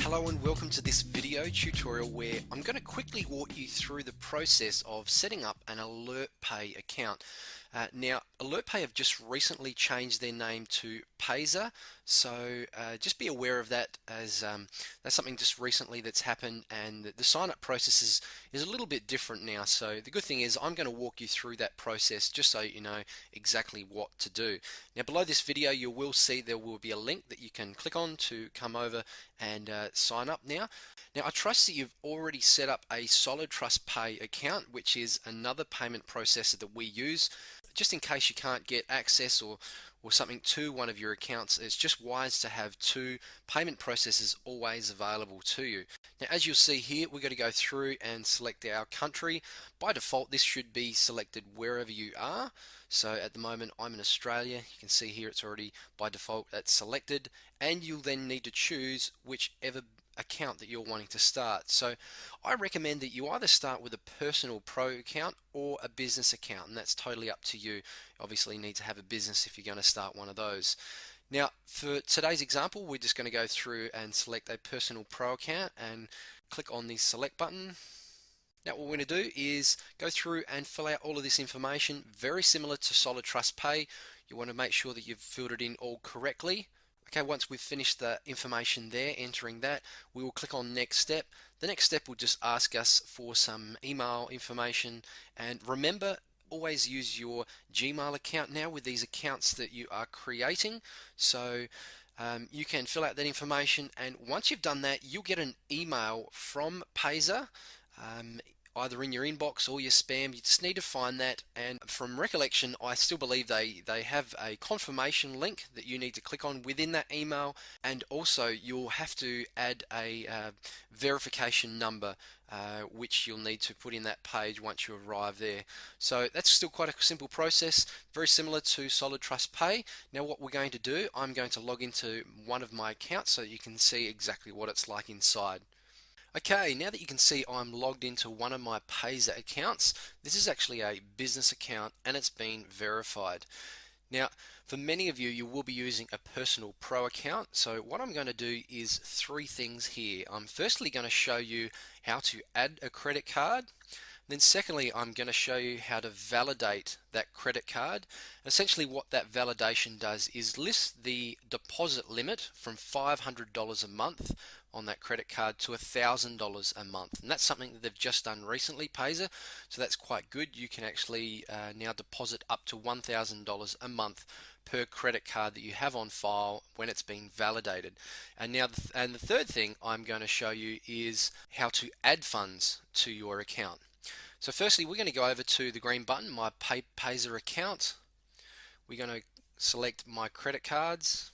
Hello and welcome to this video tutorial where I'm going to quickly walk you through the process of setting up an AlertPay account. Now, AlertPay have just recently changed their name to Payza, so just be aware of that, as that's something just recently that's happened, and the sign-up process is a little bit different now. So the good thing is I'm going to walk you through that process just so you know exactly what to do. Now, below this video you will see there will be a link that you can click on to come over and sign up now. Now, I trust that you've already set up a Solid Trust Pay account, which is another payment processor that we use. Just in case you can't get access or something to one of your accounts, it's just wise to have two payment processors always available to you. Now, as you'll see here, we're going to go through and select our country. By default, this should be selected wherever you are. So at the moment, I'm in Australia. You can see here it's already by default that's selected, and you'll then need to choose whichever account that you're wanting to start. So I recommend that you either start with a personal pro account or a business account, and that's totally up to you. Obviously you need to have a business if you're going to start one of those. Now, for today's example, we're just going to go through and select a personal pro account and click on the select button. Now, what we're going to do is go through and fill out all of this information, very similar to Solid Trust Pay. You want to make sure that you've filled it in all correctly. Okay, once we've finished the information there, entering that, we will click on next step. The next step will just ask us for some email information, and remember, always use your Gmail account now with these accounts that you are creating. So you can fill out that information, and once you've done that, you'll get an email from Payza, either in your inbox or your spam. You just need to find that, and from recollection, I still believe they have a confirmation link that you need to click on within that email, and also you'll have to add a verification number which you'll need to put in that page once you arrive there. So that's still quite a simple process, very similar to Solid Trust Pay. Now what we're going to do, I'm going to log into one of my accounts so you can see exactly what it's like inside. Okay, now that you can see I'm logged into one of my Payza accounts, this is actually a business account and it's been verified. Now, for many of you, you will be using a personal pro account. So what I'm going to do is three things here. I'm firstly going to show you how to add a credit card. Then secondly, I'm going to show you how to validate that credit card. Essentially what that validation does is list the deposit limit from $500 a month on that credit card to $1,000 a month. And that's something that they've just done recently, Payza. So that's quite good. You can actually now deposit up to $1,000 a month per credit card that you have on file when it's been validated. And now the third thing I'm going to show you is how to add funds to your account. So firstly, we're going to go over to the green button, my Payza account. We're going to select my credit cards.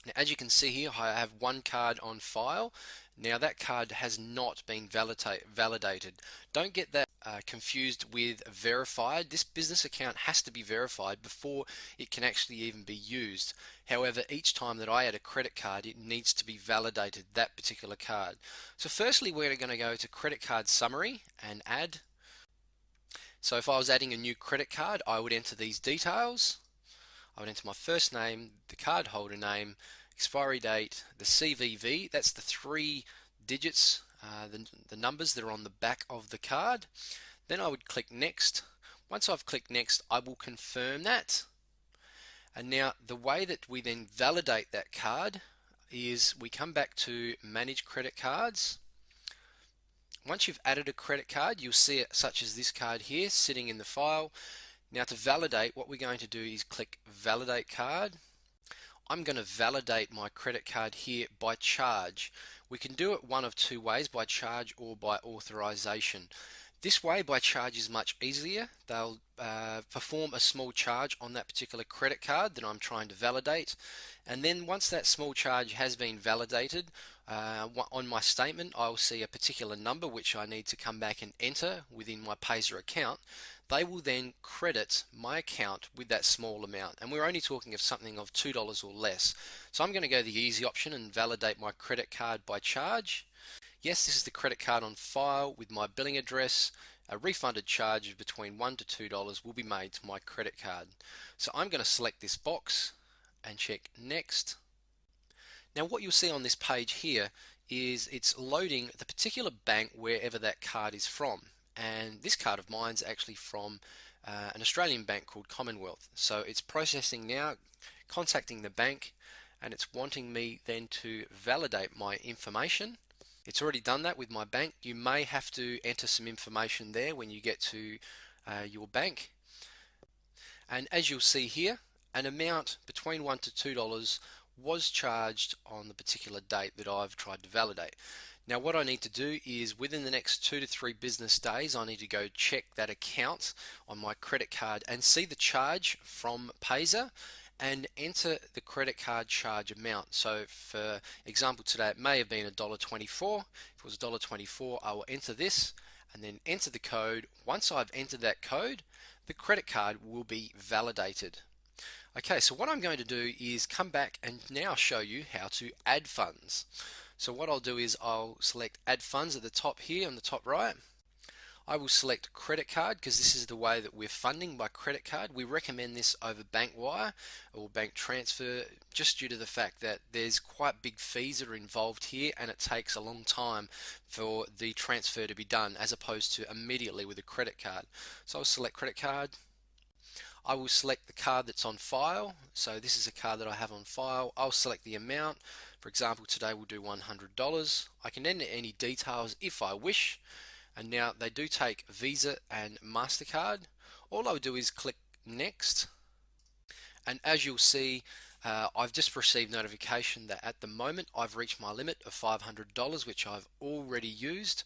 Now, as you can see here, I have one card on file. Now that card has not been validated. Don't get that confused with verified. This business account has to be verified before it can actually even be used. However, each time that I add a credit card, it needs to be validated, that particular card. So firstly, we're going to go to credit card summary and add. So if I was adding a new credit card, I would enter these details. I would enter my first name, the card holder name, expiry date, the CVV, that's the 3 digits, the numbers that are on the back of the card. Then I would click next. Once I've clicked next, I will confirm that. And now the way that we then validate that card is we come back to manage credit cards. Once you've added a credit card, you'll see it such as this card here sitting in the file. Now to validate, what we're going to do is click validate card. I'm going to validate my credit card here by charge. We can do it one of two ways, by charge or by authorization. This way, by charge, is much easier. They'll perform a small charge on that particular credit card that I'm trying to validate, and then once that small charge has been validated, on my statement I'll see a particular number which I need to come back and enter within my Payza account. They will then credit my account with that small amount, and we're only talking of something of $2 or less. So I'm going to go the easy option and validate my credit card by charge. Yes, this is the credit card on file with my billing address. A refunded charge of between $1 to $2 will be made to my credit card. So I'm going to select this box and check next. Now what you'll see on this page here is it's loading the particular bank wherever that card is from. And this card of mine's actually from an Australian bank called Commonwealth. So it's processing now, contacting the bank, and it's wanting me then to validate my information. It's already done that with my bank. You may have to enter some information there when you get to your bank. And as you'll see here, an amount between $1 to $2 was charged on the particular date that I've tried to validate. Now what I need to do is within the next 2 to 3 business days I need to go check that account on my credit card and see the charge from Payza and enter the credit card charge amount. So for example today it may have been $1.24. If it was $1.24 I will enter this and then enter the code. Once I've entered that code, the credit card will be validated. Okay, so what I'm going to do is come back and now show you how to add funds. So what I'll do is I'll select add funds at the top here on the top right. I will select credit card because this is the way that we're funding by credit card. We recommend this over bank wire or bank transfer just due to the fact that there's quite big fees that are involved here and it takes a long time for the transfer to be done as opposed to immediately with a credit card. So I'll select credit card. I will select the card that's on file. So this is a card that I have on file. I'll select the amount. For example, today we'll do $100. I can enter any details if I wish. And now they do take Visa and MasterCard. All I would do is click next. And as you'll see, I've just received notification that at the moment I've reached my limit of $500, which I've already used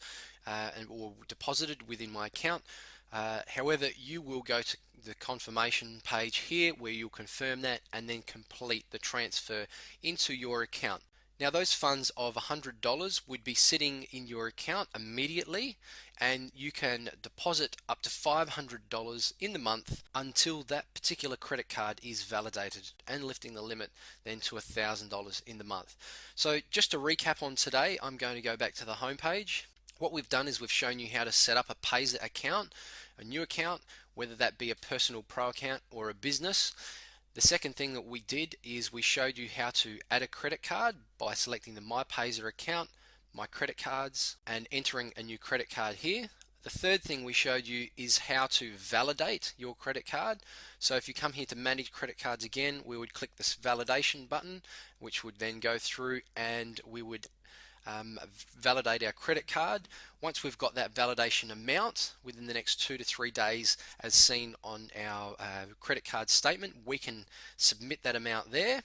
or deposited within my account. However, you will go to the confirmation page here where you'll confirm that and then complete the transfer into your account. Now those funds of $100 would be sitting in your account immediately and you can deposit up to $500 in the month until that particular credit card is validated and lifting the limit then to $1,000 in the month. So just to recap on today, I'm going to go back to the home page. What we've done is we've shown you how to set up a Payza account, a new account, whether that be a personal pro account or a business. The second thing that we did is we showed you how to add a credit card by selecting the My Payza account, My Credit Cards, and entering a new credit card here. The third thing we showed you is how to validate your credit card. So if you come here to manage credit cards again, we would click this validation button, which would then go through and we would validate our credit card. Once we've got that validation amount within the next 2 to 3 days as seen on our credit card statement, we can submit that amount there.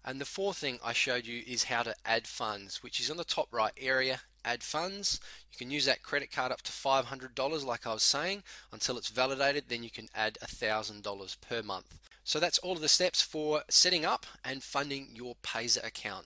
And the fourth thing I showed you is how to add funds, which is on the top right area, add funds. You can use that credit card up to $500 like I was saying until it's validated, then you can add $1,000 per month. So that's all of the steps for setting up and funding your Payza account.